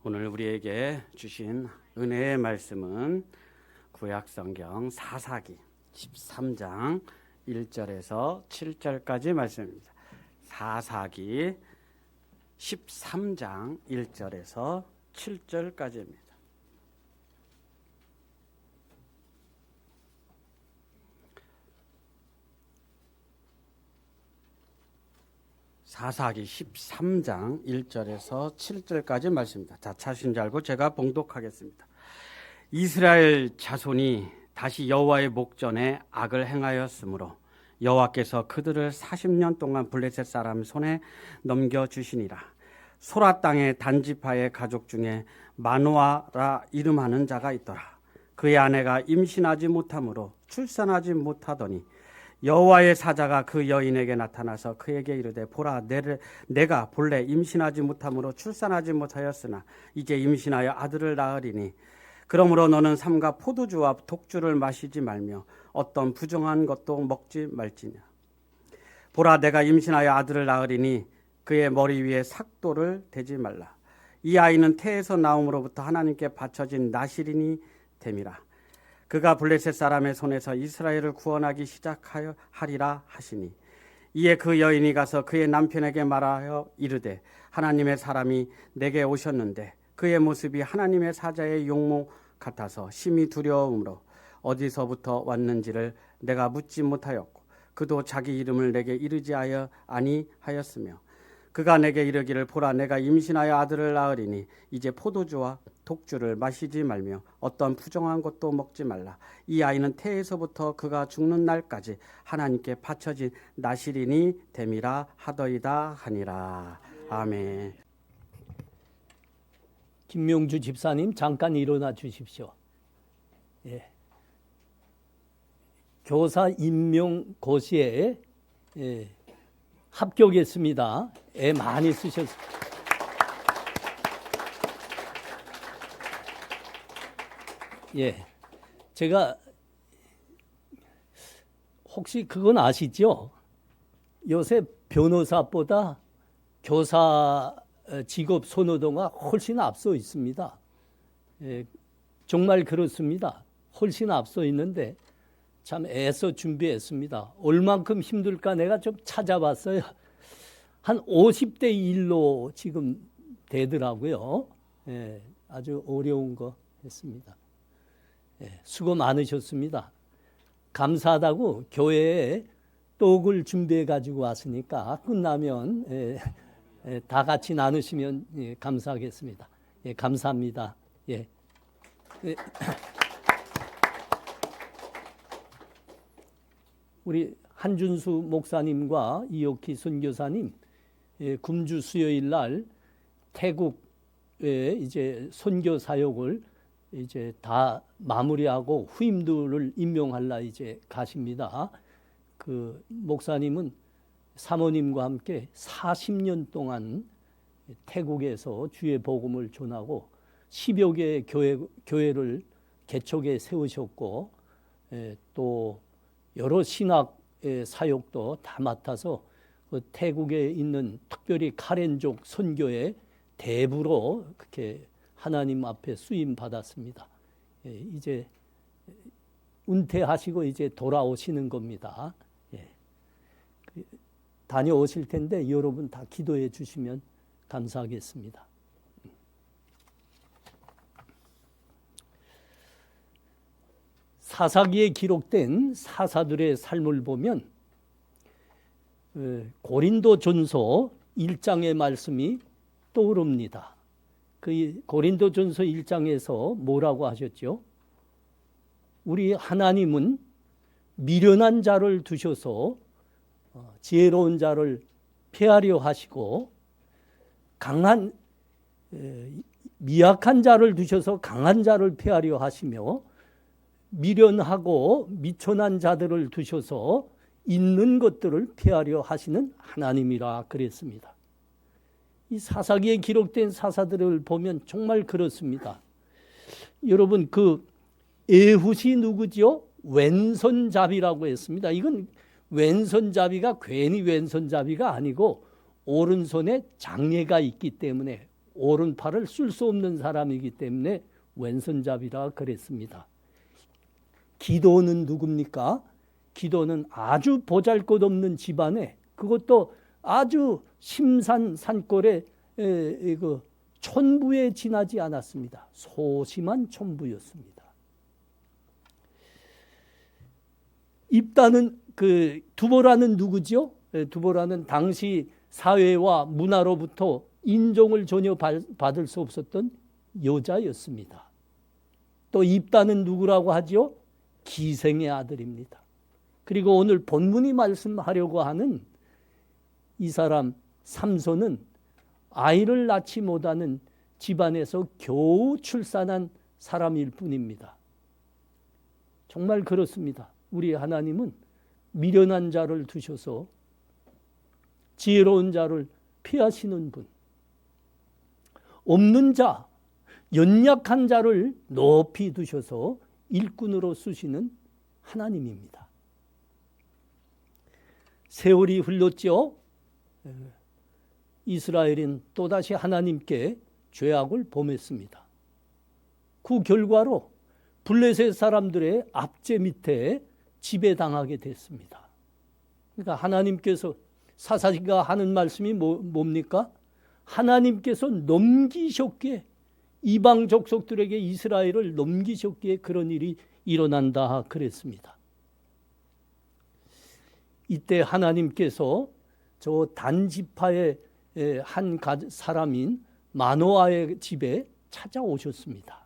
오늘 우리에게 주신 은혜의 말씀은 구약성경 사사기 13장 1절에서 7절까지 말씀입니다. 사사기 13장 1절에서 7절까지입니다. 사사기 13장 1절에서 7절까지 말씀입니다. 자, 찾으신 줄 알고 제가 봉독하겠습니다. 이스라엘 자손이 다시 여호와의 목전에 악을 행하였으므로 여호와께서 그들을 40년 동안 블레셋 사람 손에 넘겨주시니라. 소라 땅의 단지파의 가족 중에 마노아라 이름하는 자가 있더라. 그의 아내가 임신하지 못하므로 출산하지 못하더니 여호와의 사자가 그 여인에게 나타나서 그에게 이르되 보라, 내가 본래 임신하지 못함으로 출산하지 못하였으나 이제 임신하여 아들을 낳으리니 그러므로 너는 삼가 포도주와 독주를 마시지 말며 어떤 부정한 것도 먹지 말지냐. 보라, 내가 임신하여 아들을 낳으리니 그의 머리 위에 삭도를 대지 말라. 이 아이는 태에서 나옴으로부터 하나님께 바쳐진 나실인이 됨이라. 그가 블레셋 사람의 손에서 이스라엘을 구원하기 시작하리라 하시니 이에 그 여인이 가서 그의 남편에게 말하여 이르되 하나님의 사람이 내게 오셨는데 그의 모습이 하나님의 사자의 용모 같아서 심히 두려움으로 어디서부터 왔는지를 내가 묻지 못하였고 그도 자기 이름을 내게 이르지 아니하였으며 그가 내게 이르기를 보라, 내가 임신하여 아들을 낳으리니 이제 포도주와 독주를 마시지 말며 어떤 부정한 것도 먹지 말라. 이 아이는 태에서부터 그가 죽는 날까지 하나님께 바쳐진 나실인이 됨이라 하더이다 하니라. 아멘. 김명주 집사님 잠깐 일어나 주십시오. 예. 교사 임명고시에 합격했습니다. 애 많이 쓰셨습니다. 예, 제가 혹시 그건 아시죠? 요새 변호사보다 교사 직업 선호도가 훨씬 앞서 있습니다. 예, 정말 그렇습니다. 훨씬 앞서 있는데 참 애써 준비했습니다. 얼만큼 힘들까 내가 좀 찾아봤어요. 한 50대 1로 지금 되더라고요. 예, 아주 어려운 거 했습니다. 예, 수고 많으셨습니다. 감사하다고 교회에 떡을 준비해 가지고 왔으니까 끝나면 다 같이 나누시면 감사하겠습니다. 예, 감사합니다. 예. 우리 한준수 목사님과 이옥희 선교사님 금주 수요일 날 태국에 이제 선교 사역을 이제 다 마무리하고 후임들을 임명하려 이제 가십니다. 그 목사님은 사모님과 함께 40년 동안 태국에서 주의 복음을 전하고 10여 개의 교회를 개척에 세우셨고 또 여러 신학의 사역도 다 맡아서 그 태국에 있는 특별히 카렌족 선교의 대부로 그렇게 하나님 앞에 쓰임 받았습니다. 이제 은퇴하시고 이제 돌아오시는 겁니다. 다녀오실 텐데 여러분 다 기도해 주시면 감사하겠습니다. 사사기에 기록된 사사들의 삶을 보면 고린도전서 1장의 말씀이 떠오릅니다. 그 고린도전서 1장에서 뭐라고 하셨죠? 우리 하나님은 미련한 자를 두셔서 지혜로운 자를 폐하려 하시고 미약한 자를 두셔서 강한 자를 폐하려 하시며 미련하고 미천한 자들을 두셔서 있는 것들을 폐하려 하시는 하나님이라 그랬습니다. 이 사사기에 기록된 사사들을 보면 정말 그렇습니다. 여러분 그 에훗이 누구죠? 왼손잡이라고 했습니다. 이건 왼손잡이가 괜히 왼손잡이가 아니고 오른손에 장애가 있기 때문에 오른팔을 쓸 수 없는 사람이기 때문에 왼손잡이라 그랬습니다. 기도는 누굽니까? 기도는 아주 보잘것없는 집안에, 그것도 아주 심산 산골에 그 촌부에 지나지 않았습니다. 소심한 촌부였습니다. 입다는 그 두보라는 누구죠? 두보라는 당시 사회와 문화로부터 인정을 전혀 받을 수 없었던 여자였습니다. 또 입다는 누구라고 하죠? 기생의 아들입니다. 그리고 오늘 본문이 말씀하려고 하는 이 사람 삼손은 아이를 낳지 못하는 집안에서 겨우 출산한 사람일 뿐입니다. 정말 그렇습니다. 우리 하나님은 미련한 자를 두셔서 지혜로운 자를 피하시는 분, 없는 자, 연약한 자를 높이 두셔서 일꾼으로 쓰시는 하나님입니다. 세월이 흘렀죠. 이스라엘은 또다시 하나님께 죄악을 범했습니다. 그 결과로 블레셋 사람들의 압제 밑에 지배당하게 됐습니다. 그러니까 하나님께서 사사기가 하는 말씀이 뭡니까? 하나님께서 넘기셨기에, 이방 족속들에게 이스라엘을 넘기셨기에 그런 일이 일어난다 그랬습니다. 이때 하나님께서 저 단지파의 한 사람인 마노아의 집에 찾아오셨습니다.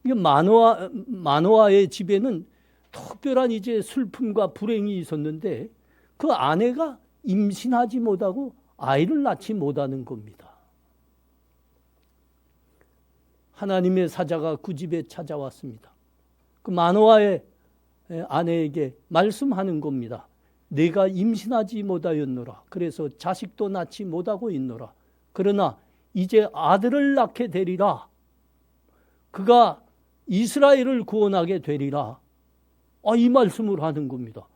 이 마노아의 집에는 특별한 이제 슬픔과 불행이 있었는데 그 아내가 임신하지 못하고 아이를 낳지 못하는 겁니다. 하나님의 사자가 그 집에 찾아왔습니다. 그 마노아의 아내에게 말씀하는 겁니다. 내가 임신하지 못하였노라. 그래서 자식도 낳지 못하고 있노라. 그러나 이제 아들을 낳게 되리라. 그가 이스라엘을 구원하게 되리라. 이 말씀을 하는 겁니다.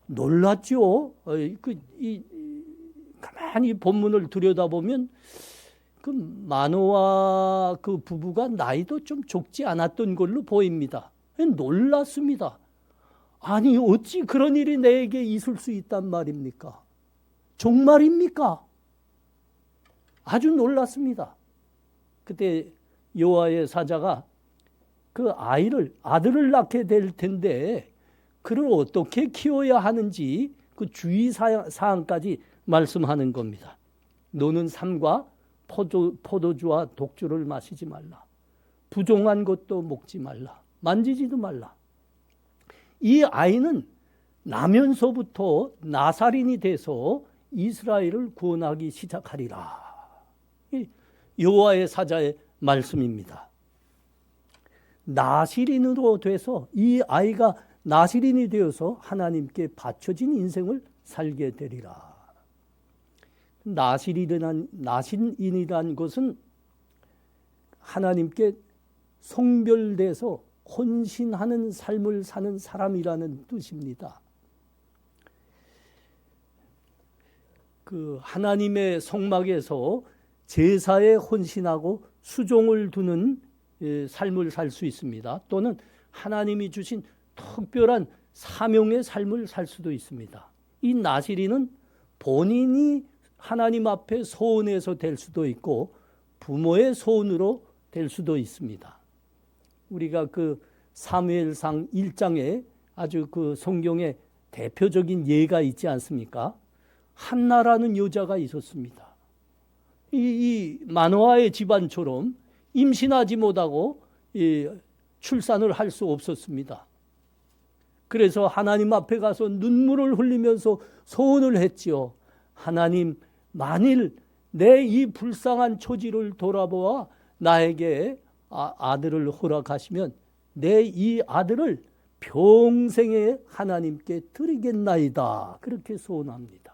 놀랐죠. 가만히 본문을 들여다보면 그 마노아 그 부부가 나이도 좀 적지 않았던 걸로 보입니다. 놀랐습니다. 아니 어찌 그런 일이 내게 있을 수 있단 말입니까? 정말입니까? 아주 놀랐습니다. 그때 여호와의 사자가 그 아들을 낳게 될 텐데 그를 어떻게 키워야 하는지 그 주의사항까지 말씀하는 겁니다. 너는 삼과 포도주와 독주를 마시지 말라. 부종한 것도 먹지 말라. 만지지도 말라. 이 아이는 나면서부터 나사린이 돼서 이스라엘을 구원하기 시작하리라. 여호와의 사자의 말씀입니다. 나시린으로 돼서 이 아이가 나시린이 되어서 하나님께 바쳐진 인생을 살게 되리라. 나시린이란 것은 하나님께 성별돼서 헌신하는 삶을 사는 사람이라는 뜻입니다. 그 하나님의 성막에서 제사에 헌신하고 수종을 두는 삶을 살 수 있습니다. 또는 하나님이 주신 특별한 사명의 삶을 살 수도 있습니다. 이 나시린은 본인이 하나님 앞에 소원해서 될 수도 있고 부모의 소원으로 될 수도 있습니다. 우리가 그 사무엘상 1장에 아주 그 성경의 대표적인 예가 있지 않습니까? 한나라는 여자가 있었습니다. 이 마노아의 집안처럼 임신하지 못하고 출산을 할 수 없었습니다. 그래서 하나님 앞에 가서 눈물을 흘리면서 소원을 했지요. 하나님, 만일 내 이 불쌍한 처지를 돌아보아 나에게 아들을 허락하시면 내 이 아들을 평생에 하나님께 드리겠나이다. 그렇게 소원합니다.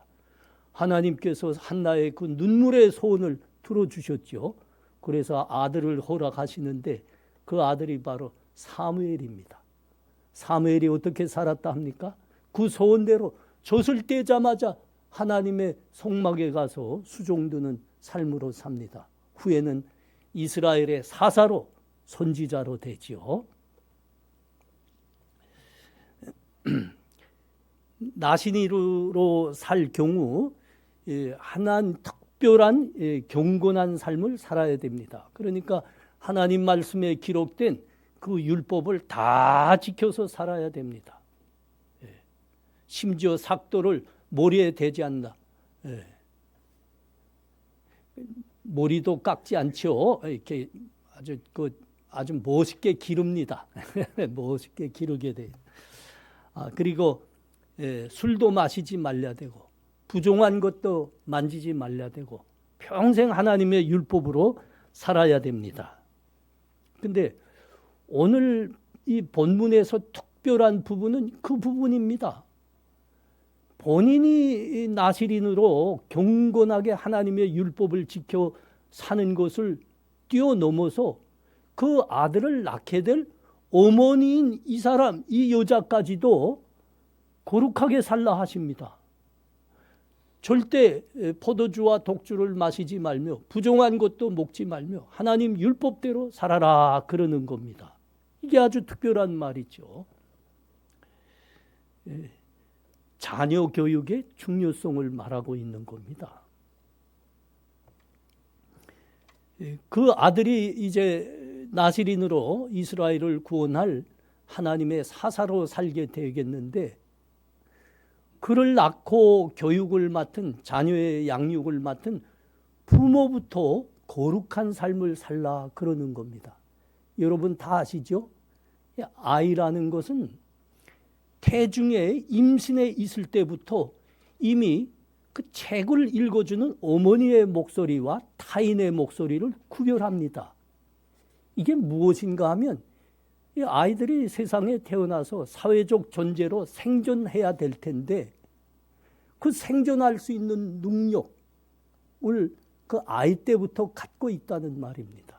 하나님께서 한나의 그 눈물의 소원을 들어주셨죠. 그래서 아들을 허락하시는데 그 아들이 바로 사무엘입니다. 사무엘이 어떻게 살았다 합니까? 그 소원대로 젖을 떼자마자 하나님의 성막에 가서 수종드는 삶으로 삽니다. 후에는 이스라엘의 사사로 선지자로 되지요. 나시린으로 살 경우 하나님 특별한 경건한 삶을 살아야 됩니다. 그러니까 하나님 말씀에 기록된 그 율법을 다 지켜서 살아야 됩니다. 심지어 삭도를 머리에 대지 않나. 머리도 깎지 않죠. 이렇게 아주 멋있게 기릅니다. 멋있게 기르게 돼요. 그리고 술도 마시지 말아야 되고 부정한 것도 만지지 말아야 되고 평생 하나님의 율법으로 살아야 됩니다. 근데 오늘 이 본문에서 특별한 부분은 그 부분입니다. 본인이 나시린으로 경건하게 하나님의 율법을 지켜 사는 것을 뛰어넘어서 그 아들을 낳게 될 어머니인 이 사람, 이 여자까지도 거룩하게 살라 하십니다. 절대 포도주와 독주를 마시지 말며 부정한 것도 먹지 말며 하나님 율법대로 살아라 그러는 겁니다. 이게 아주 특별한 말이죠. 자녀 교육의 중요성을 말하고 있는 겁니다. 그 아들이 이제 나시린으로 이스라엘을 구원할 하나님의 사사로 살게 되겠는데 그를 낳고 교육을 맡은 자녀의 양육을 맡은 부모부터 거룩한 삶을 살라 그러는 겁니다. 여러분 다 아시죠? 아이라는 것은 태중에 임신해 있을 때부터 이미 그 책을 읽어주는 어머니의 목소리와 타인의 목소리를 구별합니다. 이게 무엇인가 하면 이 아이들이 세상에 태어나서 사회적 존재로 생존해야 될 텐데 그 생존할 수 있는 능력을 그 아이 때부터 갖고 있다는 말입니다.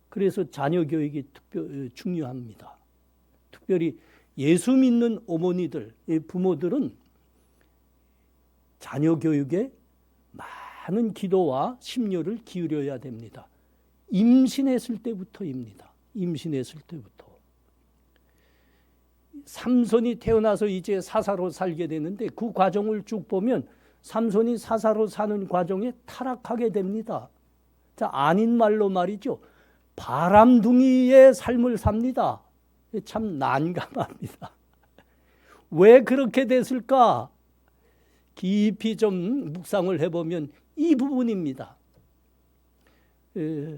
그래서 자녀 교육이 중요합니다. 특별히 예수 믿는 어머니들, 부모들은 자녀 교육에 많은 기도와 심려를 기울여야 됩니다. 임신했을 때부터입니다. 임신했을 때부터. 삼손이 태어나서 이제 사사로 살게 되는데 그 과정을 쭉 보면 삼손이 사사로 사는 과정에 타락하게 됩니다. 자, 아닌 말로 말이죠. 바람둥이의 삶을 삽니다. 참 난감합니다. 왜 그렇게 됐을까? 깊이 좀 묵상을 해보면 이 부분입니다.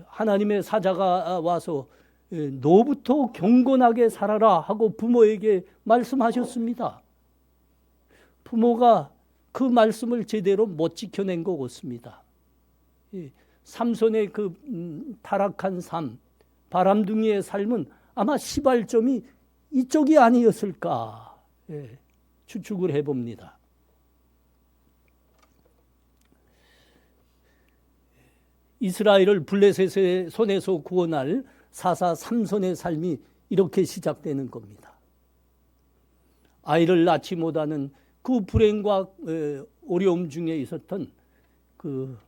하나님의 사자가 와서 너부터 경건하게 살아라 하고 부모에게 말씀하셨습니다. 부모가 그 말씀을 제대로 못 지켜낸 것 같습니다. 삼손의 그 타락한 삶, 바람둥이의 삶은 아마 시발점이 이쪽이 아니었을까 추측을 해봅니다. 이스라엘을 블레셋의 손에서 구원할 사사 삼손의 삶이 이렇게 시작되는 겁니다. 아이를 낳지 못하는 그 불행과 어려움 중에 있었던 그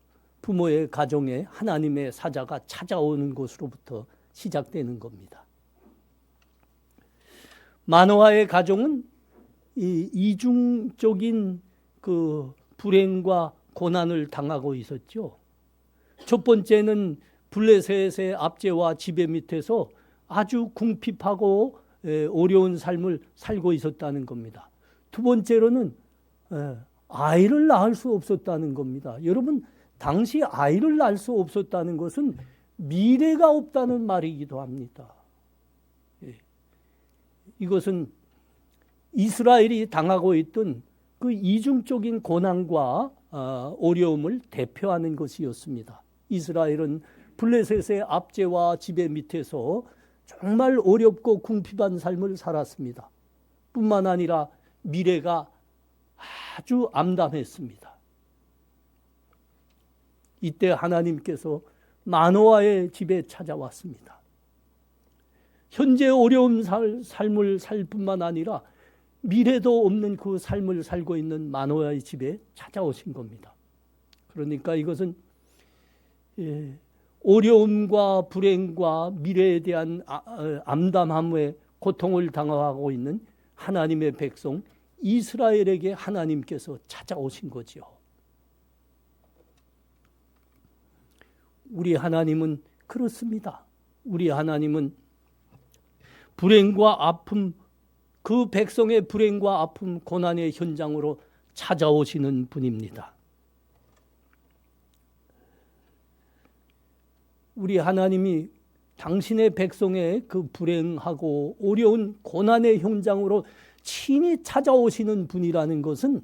부모의 가정에 하나님의 사자가 찾아오는 것으로부터 시작되는 겁니다. 마노아의 가정은 이중적인 그 불행과 고난을 당하고 있었죠. 첫 번째는 블레셋의 압제와 지배 밑에서 아주 궁핍하고 어려운 삶을 살고 있었다는 겁니다. 두 번째로는 아이를 낳을 수 없었다는 겁니다. 여러분, 당시 아이를 낳을 수 없었다는 것은 미래가 없다는 말이기도 합니다. 이것은 이스라엘이 당하고 있던 그 이중적인 고난과 어려움을 대표하는 것이었습니다. 이스라엘은 블레셋의 압제와 지배 밑에서 정말 어렵고 궁핍한 삶을 살았습니다. 뿐만 아니라 미래가 아주 암담했습니다. 이때 하나님께서 마노아의 집에 찾아왔습니다. 현재 어려운 삶을 살 뿐만 아니라 미래도 없는 그 삶을 살고 있는 마노아의 집에 찾아오신 겁니다. 그러니까 이것은 어려움과 불행과 미래에 대한 암담함에 고통을 당하고 있는 하나님의 백성 이스라엘에게 하나님께서 찾아오신 거죠. 우리 하나님은 그렇습니다. 우리 하나님은 불행과 아픔, 그 백성의 불행과 아픔, 고난의 현장으로 찾아오시는 분입니다. 우리 하나님이 당신의 백성의 그 불행하고 어려운 고난의 현장으로 친히 찾아오시는 분이라는 것은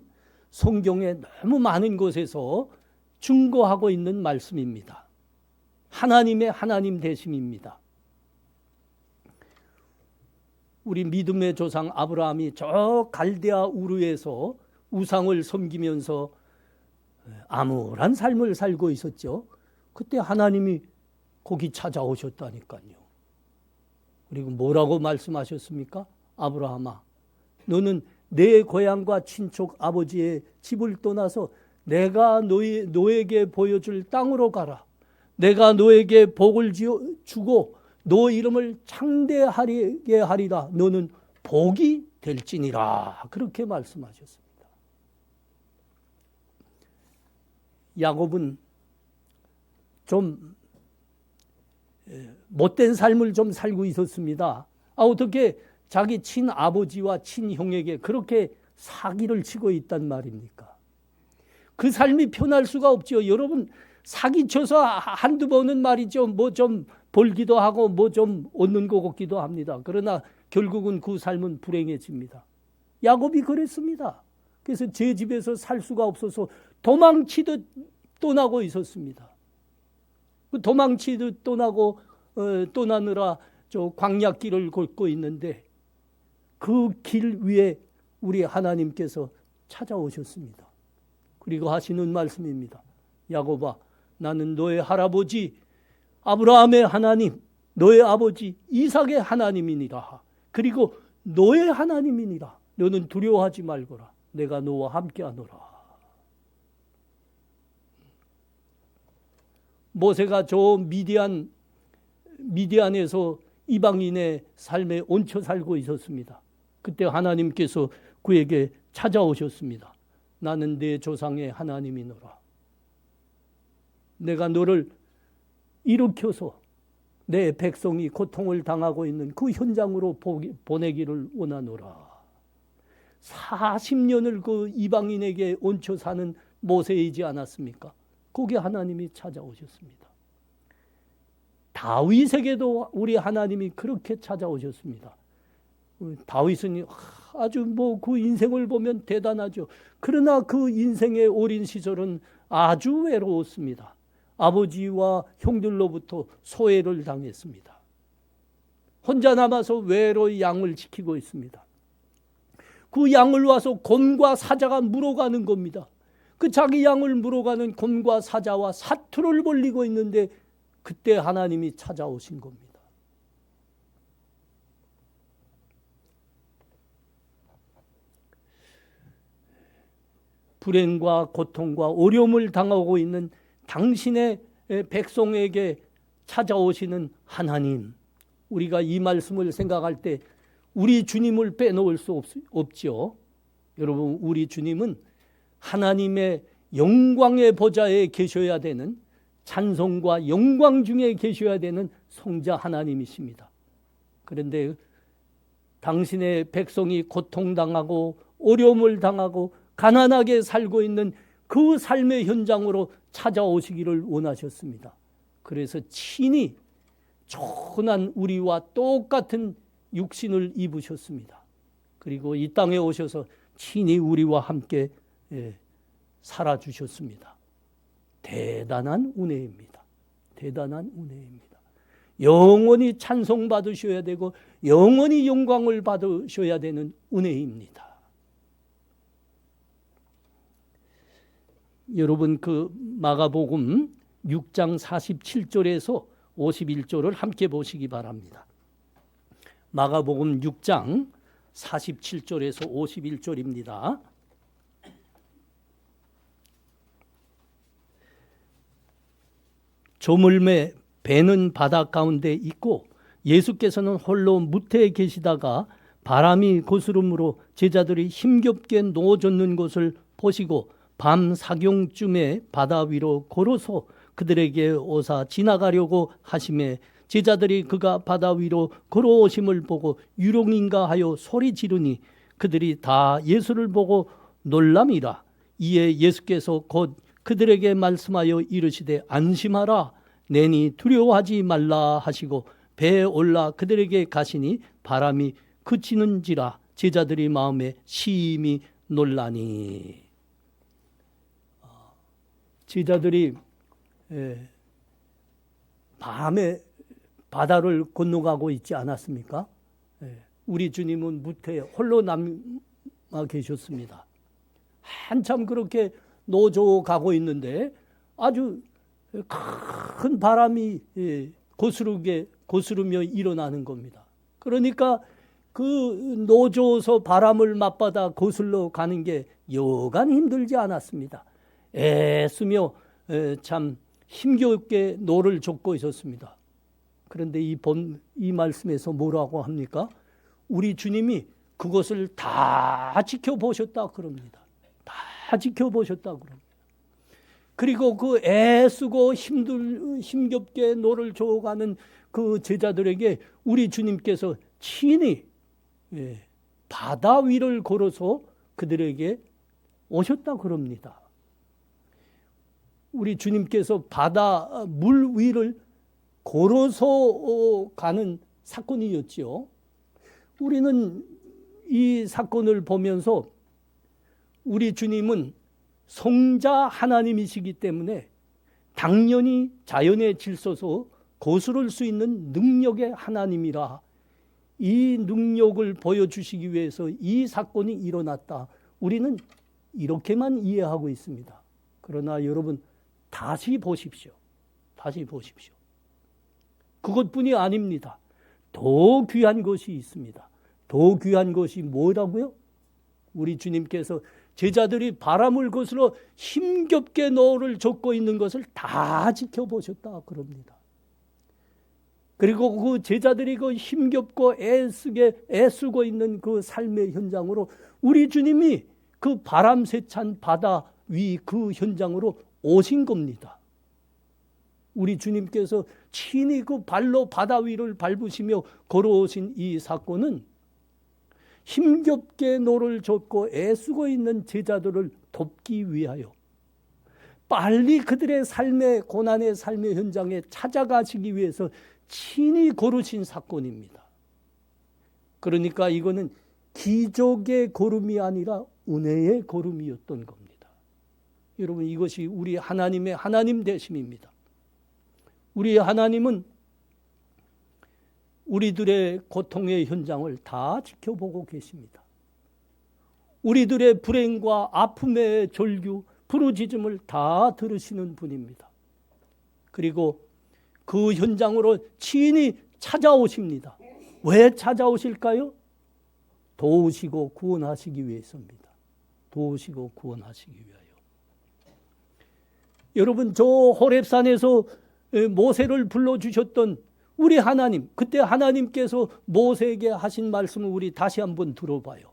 성경에 너무 많은 곳에서 증거하고 있는 말씀입니다. 하나님의 하나님 되심입니다. 우리 믿음의 조상 아브라함이 저 갈대아 우르에서 우상을 섬기면서 암울한 삶을 살고 있었죠. 그때 하나님이 거기 찾아오셨다니까요. 그리고 뭐라고 말씀하셨습니까? 아브라함아, 너는 내 고향과 친척 아버지의 집을 떠나서 내가 너에게 보여줄 땅으로 가라. 내가 너에게 복을 주고 너 이름을 창대하게 하리라. 너는 복이 될지니라. 그렇게 말씀하셨습니다. 야곱은 좀 못된 삶을 좀 살고 있었습니다. 어떻게 자기 친아버지와 친형에게 그렇게 사기를 치고 있단 말입니까? 그 삶이 편할 수가 없죠. 여러분, 사기쳐서 한두 번은 말이죠. 뭐 좀 벌기도 하고 뭐 좀 얻는 것 같기도 합니다. 그러나 결국은 그 삶은 불행해집니다. 야곱이 그랬습니다. 그래서 제 집에서 살 수가 없어서 도망치듯 떠나고 있었습니다. 도망치듯 떠나느라 저 광야길을 걷고 있는데 그 길 위에 우리 하나님께서 찾아오셨습니다. 그리고 하시는 말씀입니다. 야곱아, 나는 너의 할아버지 아브라함의 하나님, 너의 아버지 이삭의 하나님이니라. 그리고 너의 하나님이니라. 너는 두려워하지 말거라. 내가 너와 함께하노라. 모세가 저 미디안에서 이방인의 삶에 얹혀 살고 있었습니다. 그때 하나님께서 그에게 찾아오셨습니다. 나는 내 조상의 하나님이노라. 내가 너를 일으켜서 내 백성이 고통을 당하고 있는 그 현장으로 보내기를 원하노라. 40년을 그 이방인에게 얹혀 사는 모세이지 않았습니까? 거기 하나님이 찾아오셨습니다. 다윗에게도 우리 하나님이 그렇게 찾아오셨습니다. 다윗은 아주 그 인생을 보면 대단하죠. 그러나 그 인생의 어린 시절은 아주 외로웠습니다. 아버지와 형들로부터 소외를 당했습니다. 혼자 남아서 외로이 양을 지키고 있습니다. 그 양을 와서 곰과 사자가 물어가는 겁니다. 그 자기 양을 물어가는 곰과 사자와 사투를 벌이고 있는데 그때 하나님이 찾아오신 겁니다. 불행과 고통과 어려움을 당하고 있는 당신의 백성에게 찾아오시는 하나님, 우리가 이 말씀을 생각할 때 우리 주님을 빼놓을 수 없죠. 여러분, 우리 주님은 하나님의 영광의 보좌에 계셔야 되는, 찬송과 영광 중에 계셔야 되는 성자 하나님이십니다. 그런데 당신의 백성이 고통당하고 어려움을 당하고 가난하게 살고 있는 그 삶의 현장으로 찾아오시기를 원하셨습니다. 그래서 친히 초난 우리와 똑같은 육신을 입으셨습니다. 그리고 이 땅에 오셔서 친히 우리와 함께 살아주셨습니다. 대단한 은혜입니다. 대단한 은혜입니다. 영원히 찬송받으셔야 되고 영원히 영광을 받으셔야 되는 은혜입니다. 여러분, 그 마가복음 6장 47절에서 51절을 함께 보시기 바랍니다. 마가복음 6장 47절에서 51절입니다. 저물매 배는 바다 가운데 있고 예수께서는 홀로 무태에 계시다가 바람이 고스름으로 제자들이 힘겹게 누워졌는 것을 보시고 밤 사경쯤에 바다 위로 걸어서 그들에게 오사 지나가려고 하심에 제자들이 그가 바다 위로 걸어오심을 보고 유령인가 하여 소리 지르니 그들이 다 예수를 보고 놀람이라. 이에 예수께서 곧 그들에게 말씀하여 이르시되 안심하라 내니 두려워하지 말라 하시고 배에 올라 그들에게 가시니 바람이 그치는지라. 제자들이 마음에 심히 놀라니. 제자들이 밤에 바다를 건너가고 있지 않았습니까? 우리 주님은 무태에 홀로 남아 계셨습니다. 한참 그렇게 노조 가고 있는데 아주 큰 바람이 고스르며 일어나는 겁니다. 그러니까 그 노조에서 바람을 맞받아 거슬러 가는 게 여간 힘들지 않았습니다. 애쓰며 참 힘겹게 노를 젓고 있었습니다. 그런데 이 말씀에서 뭐라고 합니까? 우리 주님이 그것을 다 지켜보셨다 그럽니다. 다 지켜보셨다 그럽니다. 그리고 그 애쓰고 힘겹게 노를 저어가는 그 제자들에게 우리 주님께서 친히 바다 위를 걸어서 그들에게 오셨다 그럽니다. 우리 주님께서 바다 물 위를 걸어서 가는 사건이었지요. 우리는 이 사건을 보면서 우리 주님은 성자 하나님이시기 때문에 당연히 자연의 질서서 거스를 수 있는 능력의 하나님이라 이 능력을 보여주시기 위해서 이 사건이 일어났다. 우리는 이렇게만 이해하고 있습니다. 그러나 여러분 다시 보십시오. 다시 보십시오. 그것뿐이 아닙니다. 더 귀한 것이 있습니다. 더 귀한 것이 뭐라고요? 우리 주님께서 제자들이 바람을 거슬러 힘겹게 노를 젓고 있는 것을 다 지켜보셨다 그럽니다. 그리고 그 제자들이 그 힘겹고 애쓰고 있는 그 삶의 현장으로 우리 주님이 그 바람 세찬 바다 위 그 현장으로 오신 겁니다. 우리 주님께서 친히 그 발로 바다 위를 밟으시며 걸어오신 이 사건은 힘겹게 노를 젓고 애쓰고 있는 제자들을 돕기 위하여 빨리 그들의 삶의 고난의 삶의 현장에 찾아가시기 위해서 친히 걸으신 사건입니다. 그러니까 이거는 기적의 걸음이 아니라 은혜의 걸음이었던 겁니다. 여러분 이것이 우리 하나님의 하나님 되심입니다. 우리 하나님은 우리들의 고통의 현장을 다 지켜보고 계십니다. 우리들의 불행과 아픔의 절규, 부르짖음을 다 들으시는 분입니다. 그리고 그 현장으로 친히 찾아오십니다. 왜 찾아오실까요? 도우시고 구원하시기 위해서입니다. 도우시고 구원하시기 위하여. 여러분 저 호렙산에서 모세를 불러주셨던 우리 하나님, 그때 하나님께서 모세에게 하신 말씀을 우리 다시 한번 들어봐요.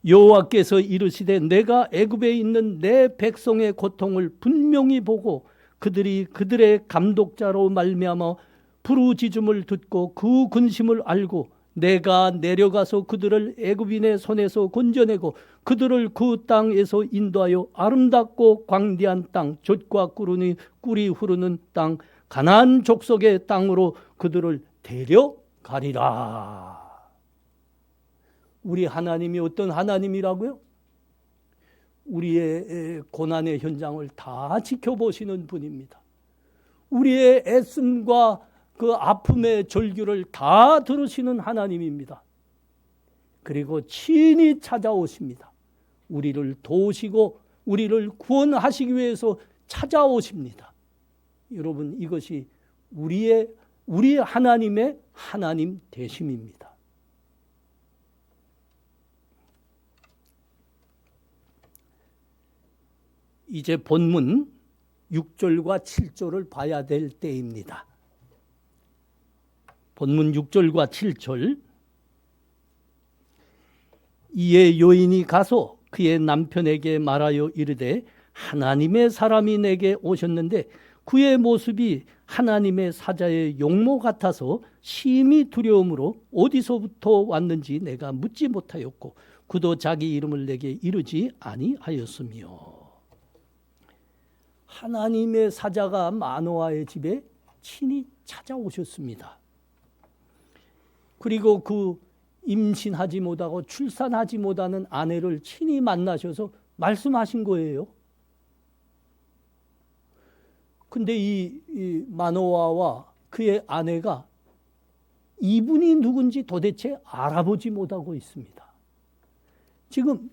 여호와께서 이르시되 내가 애굽에 있는 내 백성의 고통을 분명히 보고 그들이 그들의 감독자로 말미암아 부르짖음을 듣고 그 근심을 알고 내가 내려가서 그들을 애굽인의 손에서 건져내고 그들을 그 땅에서 인도하여 아름답고 광대한 땅, 젖과 꿀이 흐르는 땅, 가나안 족속의 땅으로 그들을 데려가리라. 우리 하나님이 어떤 하나님이라고요? 우리의 고난의 현장을 다 지켜보시는 분입니다. 우리의 애씀과 그 아픔의 절규를 다 들으시는 하나님입니다. 그리고 친히 찾아오십니다. 우리를 도우시고 우리를 구원하시기 위해서 찾아오십니다. 여러분 이것이 우리 하나님의 하나님 되심입니다. 이제 본문 6절과 7절을 봐야 될 때입니다. 본문 6절과 7절. 이에 여인이 가서 그의 남편에게 말하여 이르되 하나님의 사람이 내게 오셨는데 그의 모습이 하나님의 사자의 용모 같아서 심히 두려움으로 어디서부터 왔는지 내가 묻지 못하였고 그도 자기 이름을 내게 이르지 아니하였으며. 하나님의 사자가 마노아의 집에 친히 찾아오셨습니다. 그리고 그 임신하지 못하고 출산하지 못하는 아내를 친히 만나셔서 말씀하신 거예요. 근데 이 마노아와 그의 아내가 이분이 누군지 도대체 알아보지 못하고 있습니다. 지금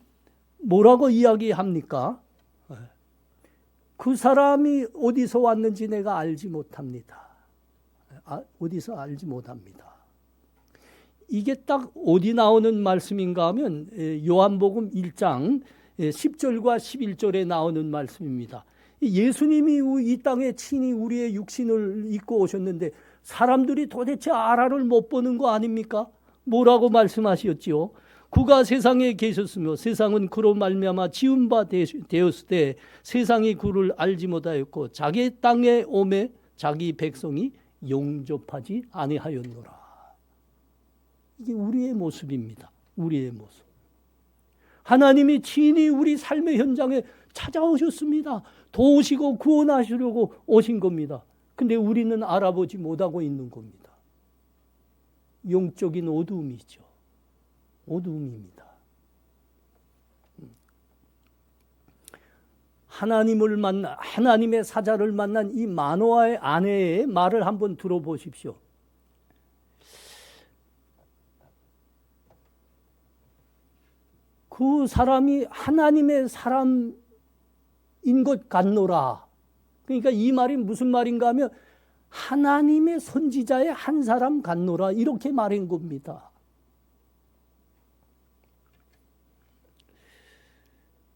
뭐라고 이야기합니까? 그 사람이 어디서 왔는지 내가 알지 못합니다. 어디서 알지 못합니다. 이게 딱 어디 나오는 말씀인가 하면 요한복음 1장 10절과 11절에 나오는 말씀입니다. 예수님이 이 땅에 친히 우리의 육신을 입고 오셨는데 사람들이 도대체 알아를 못 보는 거 아닙니까? 뭐라고 말씀하셨지요? 그가 세상에 계셨으며 세상은 그로 말미암아 지은 바 되었을 때 세상이 그를 알지 못하였고 자기 땅에 오매 자기 백성이 용접하지 아니하였노라. 이게 우리의 모습입니다. 우리의 모습. 하나님이 친히 우리 삶의 현장에 찾아오셨습니다. 도우시고 구원하시려고 오신 겁니다. 근데 우리는 알아보지 못하고 있는 겁니다. 영적인 어두움이죠. 어두움입니다. 하나님의 사자를 만난 이 마노아의 아내의 말을 한번 들어보십시오. 그 사람이 하나님의 사람인 것 같노라. 그러니까 이 말이 무슨 말인가 하면 하나님의 선지자의 한 사람 같노라 이렇게 말한 겁니다.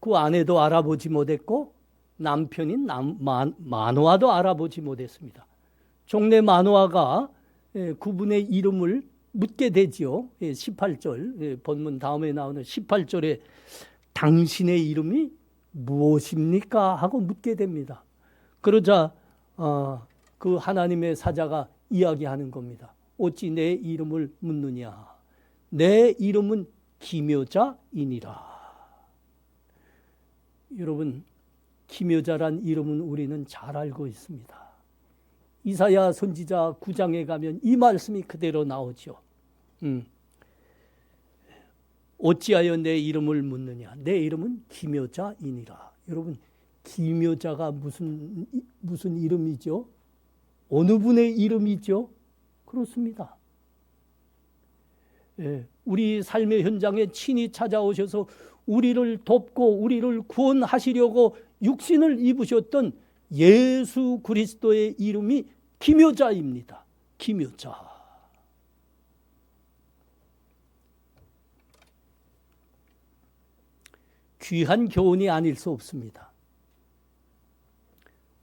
그 아내도 알아보지 못했고 남편인 마노아도 알아보지 못했습니다. 종래 마노아가 그분의 이름을 묻게 되지요. 18절 본문 다음에 나오는 18절에 당신의 이름이 무엇입니까? 하고 묻게 됩니다. 그러자 그 하나님의 사자가 이야기하는 겁니다. 어찌 내 이름을 묻느냐? 내 이름은 기묘자이니라. 여러분, 기묘자란 이름은 우리는 잘 알고 있습니다. 이사야 선지자 9장에 가면 이 말씀이 그대로 나오죠. 어찌하여 내 이름을 묻느냐? 내 이름은 기묘자이니라. 여러분, 기묘자가 무슨 이름이죠? 어느 분의 이름이죠? 그렇습니다. 우리 삶의 현장에 친히 찾아오셔서 우리를 돕고 우리를 구원하시려고 육신을 입으셨던 예수 그리스도의 이름이 기묘자입니다. 기묘자. 귀한 교훈이 아닐 수 없습니다.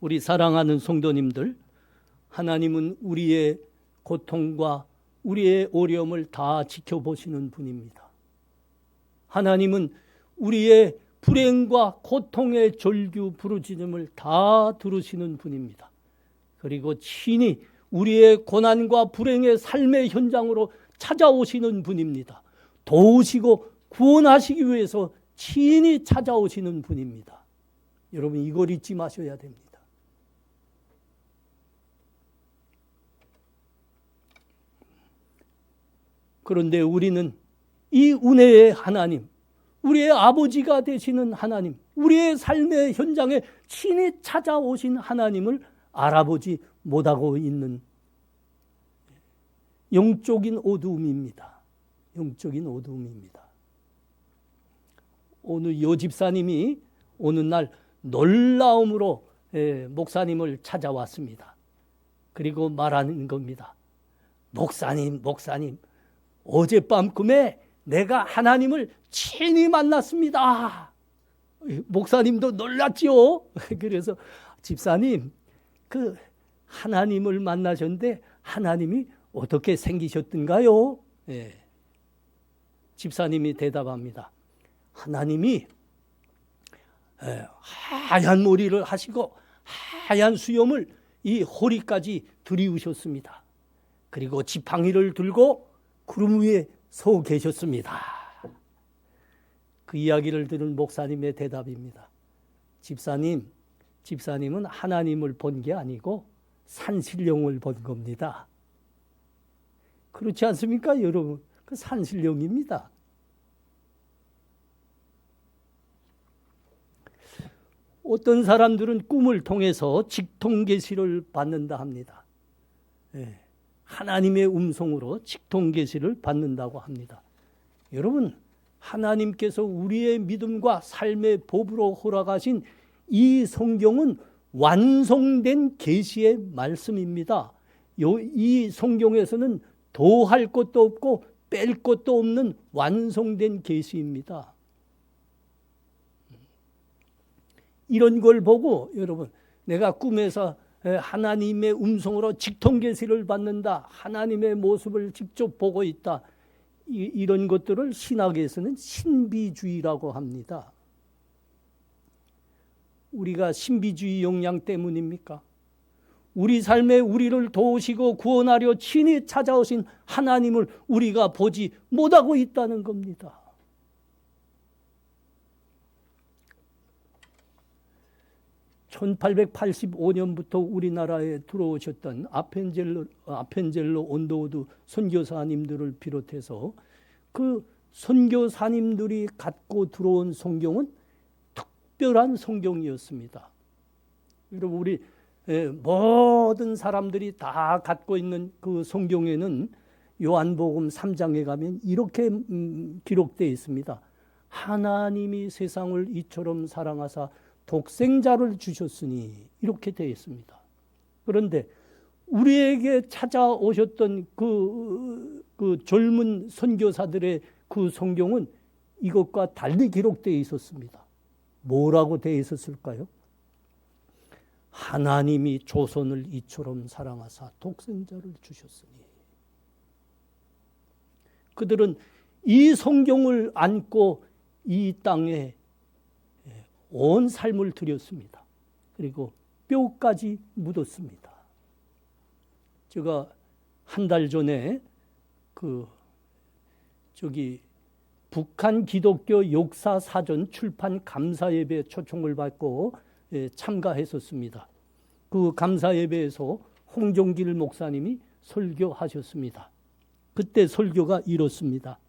우리 사랑하는 성도님들, 하나님은 우리의 고통과 우리의 어려움을 다 지켜보시는 분입니다. 하나님은 우리의 불행과 고통의 절규 부르짖음을 다 들으시는 분입니다. 그리고 친히 우리의 고난과 불행의 삶의 현장으로 찾아오시는 분입니다. 도우시고 구원하시기 위해서 친히 찾아오시는 분입니다. 여러분, 이걸 잊지 마셔야 됩니다. 그런데 우리는 이 은혜의 하나님, 우리의 아버지가 되시는 하나님, 우리의 삶의 현장에 친히 찾아오신 하나님을 알아보지 못하고 있는 영적인 어두움입니다. 영적인 어두움입니다. 어느 여집사님이 어느 날 놀라움으로 목사님을 찾아왔습니다. 그리고 말하는 겁니다. 목사님, 어젯밤 꿈에 내가 하나님을 친히 만났습니다. 목사님도 놀랐죠. 그래서 집사님, 그 하나님을 만나셨는데 하나님이 어떻게 생기셨던가요? 예. 집사님이 대답합니다. 하나님이 하얀 머리를 하시고 하얀 수염을 이 허리까지 들이우셨습니다. 그리고 지팡이를 들고 구름 위에 서 계셨습니다. 그 이야기를 들은 목사님의 대답입니다. 집사님은 하나님을 본 게 아니고 산신령을 본 겁니다. 그렇지 않습니까, 여러분? 그 산신령입니다. 어떤 사람들은 꿈을 통해서 직통계시를 받는다 합니다. 하나님의 음성으로 직통계시를 받는다고 합니다. 여러분, 하나님께서 우리의 믿음과 삶의 법으로 허락하신 이 성경은 완성된 계시의 말씀입니다. 이 성경에서는 더할 것도 없고 뺄 것도 없는 완성된 계시입니다. 이런 걸 보고 여러분, 내가 꿈에서 하나님의 음성으로 직통계시를 받는다, 하나님의 모습을 직접 보고 있다, 이런 것들을 신학에서는 신비주의라고 합니다. 우리가 신비주의 영향 때문입니까? 우리 삶에 우리를 도우시고 구원하려 친히 찾아오신 하나님을 우리가 보지 못하고 있다는 겁니다. (1885년부터) 우리나라에 들어오셨던 아펜젤로 온도우드 선교사님들을 비롯해서 그 선교사님들이 갖고 들어온 성경은 특별한 성경이었습니다. 여러분, 우리 모든 사람들이 다 갖고 있는 그 성경에는 요한복음 3장에 가면 이렇게 기록되어 있습니다. 하나님이 세상을 이처럼 사랑하사 독생자를 주셨으니, 이렇게 되어 있습니다. 그런데 우리에게 찾아오셨던 그 젊은 선교사들의 그 성경은 이것과 달리 기록되어 있었습니다. 뭐라고 되어 있었을까요? 하나님이 조선을 이처럼 사랑하사 독생자를 주셨으니. 그들은 이 성경을 안고 이 땅에 온 삶을 드렸습니다. 그리고 뼈까지 묻었습니다. 제가 한 달 전에 북한 기독교 역사 사전 출판 감사 예배 초청을 받고 참가했었습니다. 그 감사 예배에서 홍종길 목사님이 설교하셨습니다. 그때 설교가 이렇습니다.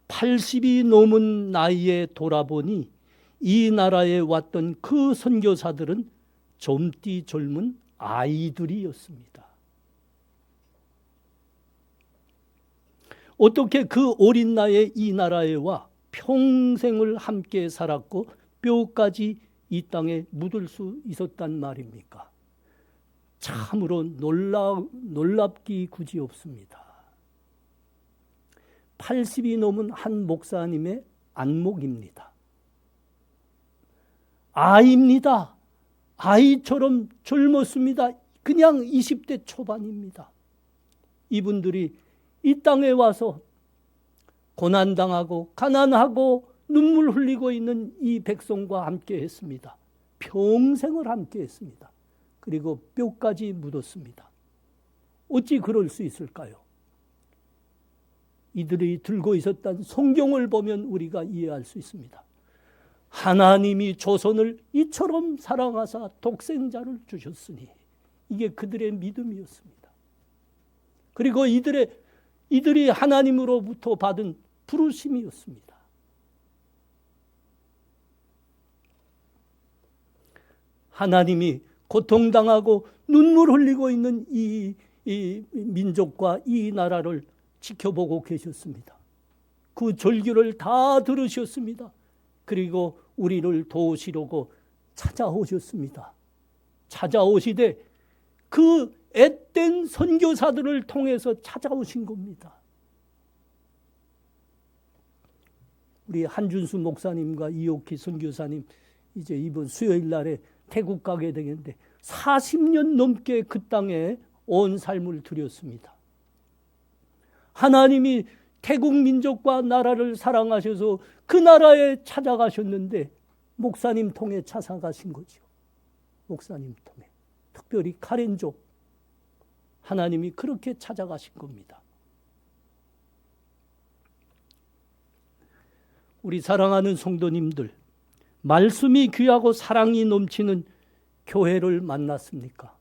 80이 넘은 나이에 돌아보니 이 나라에 왔던 그 선교사들은 젊디 젊은 아이들이었습니다. 어떻게 그 어린 나이에 이 나라에 와 평생을 함께 살았고 뼈까지 이 땅에 묻을 수 있었단 말입니까? 참으로 놀랍기 그지없습니다. 80이 넘은 한 목사님의 안목입니다. 아이입니다. 아이처럼 젊었습니다. 그냥 20대 초반입니다. 이분들이 이 땅에 와서 고난당하고 가난하고 눈물 흘리고 있는 이 백성과 함께 했습니다. 평생을 함께 했습니다. 그리고 뼈까지 묻었습니다. 어찌 그럴 수 있을까요? 이들이 들고 있었던 성경을 보면 우리가 이해할 수 있습니다. 하나님이 조선을 이처럼 사랑하사 독생자를 주셨으니, 이게 그들의 믿음이었습니다. 그리고 이들이 하나님으로부터 받은 부르심이었습니다. 하나님이 고통당하고 눈물 흘리고 있는 이 민족과 이 나라를 지켜보고 계셨습니다. 그 절규를 다 들으셨습니다. 그리고 우리를 도우시려고 찾아오셨습니다. 찾아오시되 그 앳된 선교사들을 통해서 찾아오신 겁니다. 우리 한준수 목사님과 이옥희 선교사님 이제 이번 수요일 날에 태국 가게 되겠는데 40년 넘게 그 땅에 온 삶을 들였습니다. 하나님이 태국 민족과 나라를 사랑하셔서 그 나라에 찾아가셨는데 목사님 통해 찾아가신 거죠. 목사님 통해. 특별히 카렌족 하나님이 그렇게 찾아가신 겁니다. 우리 사랑하는 성도님들, 말씀이 귀하고 사랑이 넘치는 교회를 만났습니까?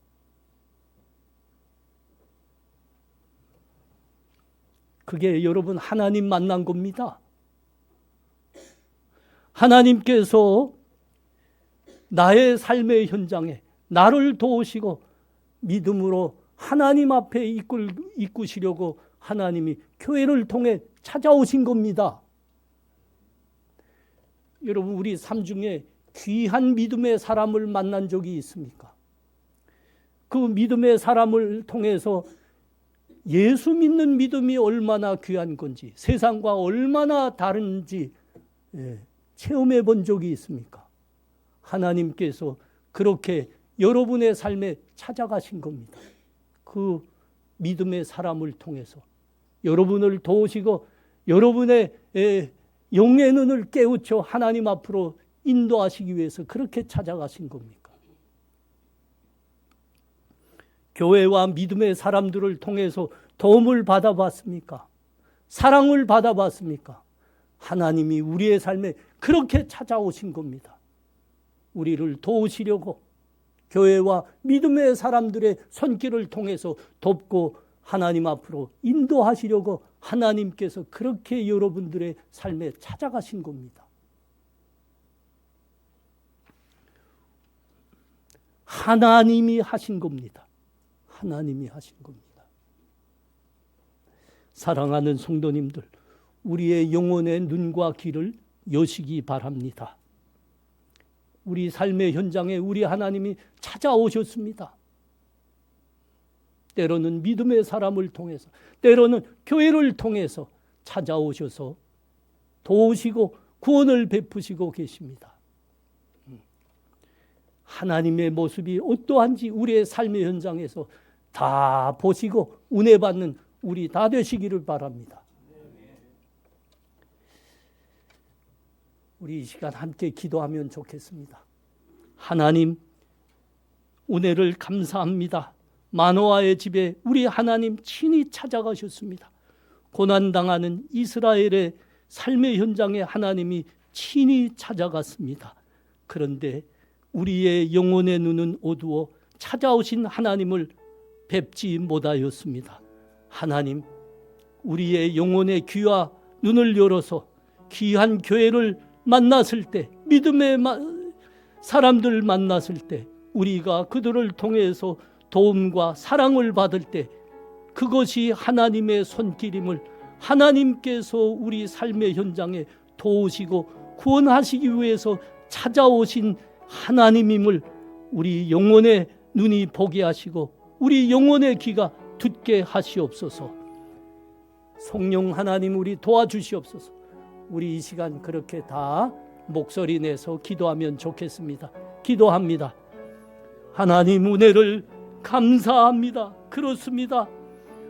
그게 여러분 하나님 만난 겁니다. 하나님께서 나의 삶의 현장에 나를 도우시고 믿음으로 하나님 앞에 이끄시려고 하나님이 교회를 통해 찾아오신 겁니다. 여러분, 우리 삶 중에 귀한 믿음의 사람을 만난 적이 있습니까? 그 믿음의 사람을 통해서 예수 믿는 믿음이 얼마나 귀한 건지, 세상과 얼마나 다른지 체험해 본 적이 있습니까? 하나님께서 그렇게 여러분의 삶에 찾아가신 겁니다. 그 믿음의 사람을 통해서 여러분을 도우시고 여러분의 영의 눈을 깨우쳐 하나님 앞으로 인도하시기 위해서 그렇게 찾아가신 겁니까? 교회와 믿음의 사람들을 통해서 도움을 받아봤습니까? 사랑을 받아봤습니까? 하나님이 우리의 삶에 그렇게 찾아오신 겁니다. 우리를 도우시려고 교회와 믿음의 사람들의 손길을 통해서 돕고 하나님 앞으로 인도하시려고 하나님께서 그렇게 여러분들의 삶에 찾아가신 겁니다. 하나님이 하신 겁니다. 하나님이 하신 겁니다. 사랑하는 성도님들, 우리의 영혼의 눈과 귀를 여시기 바랍니다. 우리 삶의 현장에 우리 하나님이 찾아오셨습니다. 때로는 믿음의 사람을 통해서, 때로는 교회를 통해서 찾아오셔서 도우시고 구원을 베푸시고 계십니다. 하나님의 모습이 어떠한지 우리의 삶의 현장에서 다 보시고 은혜 받는 우리 다 되시기를 바랍니다. 우리 이 시간 함께 기도하면 좋겠습니다. 하나님, 은혜를 감사합니다. 마노아의 집에 우리 하나님 친히 찾아가셨습니다. 고난당하는 이스라엘의 삶의 현장에 하나님이 친히 찾아갔습니다. 그런데 우리의 영혼의 눈은 어두워 찾아오신 하나님을 뵙지 못하였습니다. 하나님, 우리의 영혼의 귀와 눈을 열어서 귀한 교회를 만났을 때, 믿음의 사람들 만났을 때, 우리가 그들을 통해서 도움과 사랑을 받을 때 그것이 하나님의 손길임을 하나님께서 우리 삶의 현장에 도우시고 구원하시기 위해서 찾아오신 하나님임을 우리 영혼의 눈이 보게 하시고 우리 영혼의 귀가 듣게 하시옵소서. 성령 하나님, 우리 도와주시옵소서. 우리 이 시간 그렇게 다 목소리 내서 기도하면 좋겠습니다. 기도합니다. 하나님, 은혜를 감사합니다. 그렇습니다.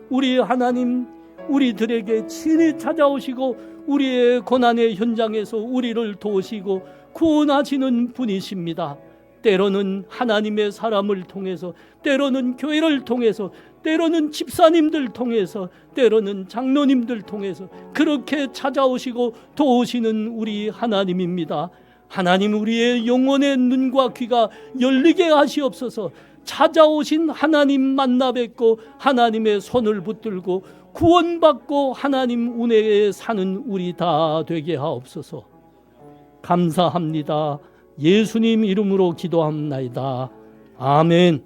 우리 하나님, 우리들에게 친히 찾아오시고 우리의 고난의 현장에서 우리를 도우시고 구원하시는 분이십니다. 때로는 하나님의 사람을 통해서, 때로는 교회를 통해서, 때로는 집사님들 통해서, 때로는 장로님들 통해서 그렇게 찾아오시고 도우시는 우리 하나님입니다. 하나님, 우리의 영혼의 눈과 귀가 열리게 하시옵소서. 찾아오신 하나님 만나 뵙고 하나님의 손을 붙들고 구원받고 하나님 은혜에 사는 우리 다 되게 하옵소서. 감사합니다. 예수님 이름으로 기도합나이다. 아멘.